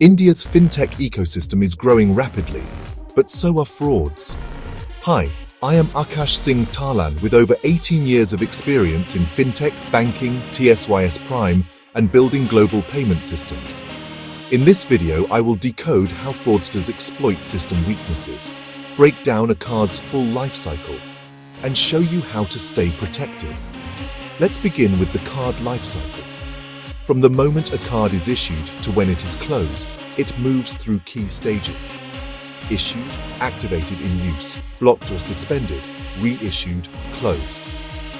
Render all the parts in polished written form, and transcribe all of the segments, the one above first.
India's fintech ecosystem is growing rapidly, but so are frauds. Hi, I am Aakash Singh Talan with over 18 years of experience in fintech, banking, TSYS Prime, and building global payment systems. In this video, I will decode how fraudsters exploit system weaknesses, break down a card's full life cycle, and show you how to stay protected. Let's begin with the card life cycle. From the moment a card is issued to when it is closed, it moves through key stages. Issued, activated in use, blocked or suspended, reissued, closed.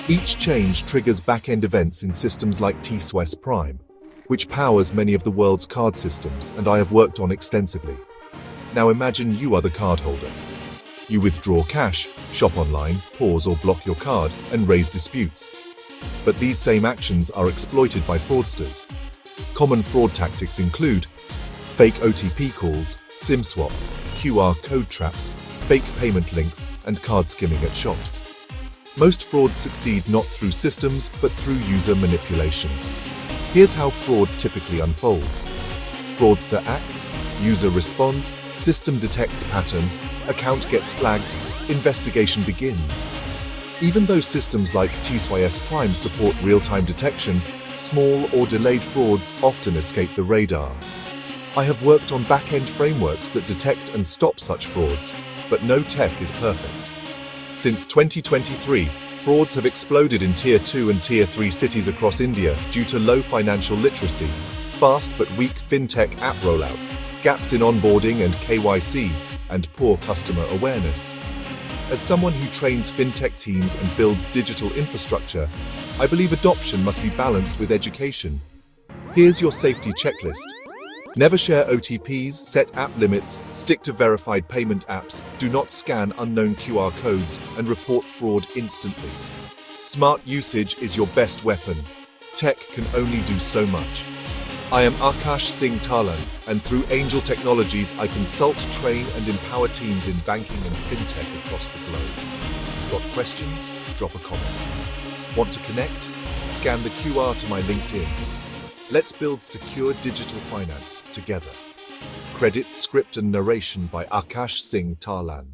Each change triggers back-end events in systems like TSYS Prime, which powers many of the world's card systems and I have worked on extensively. Now imagine you are the cardholder. You withdraw cash, shop online, pause or block your card, and raise disputes. But these same actions are exploited by fraudsters. Common fraud tactics include fake OTP calls, SIM swap, QR code traps, fake payment links, and card skimming at shops. Most frauds succeed not through systems, but through user manipulation. Here's how fraud typically unfolds. Fraudster acts, user responds, system detects pattern, account gets flagged, investigation begins. Even though systems like TSYS Prime support real-time detection, small or delayed frauds often escape the radar. I have worked on back-end frameworks that detect and stop such frauds, but no tech is perfect. Since 2023, frauds have exploded in Tier 2 and Tier 3 cities across India due to low financial literacy, fast but weak fintech app rollouts, gaps in onboarding and KYC, and poor customer awareness. As someone who trains fintech teams and builds digital infrastructure, I believe adoption must be balanced with education. Here's your safety checklist. Never share OTPs, set app limits, stick to verified payment apps, do not scan unknown QR codes, and report fraud instantly. Smart usage is your best weapon. Tech can only do so much. I am Aakash Singh Talan, and through Angel Technologies, I consult, train, and empower teams in banking and fintech across the globe. Got questions? Drop a comment. Want to connect? Scan the QR to my LinkedIn. Let's build secure digital finance together. Credits, script, and narration by Aakash Singh Talan.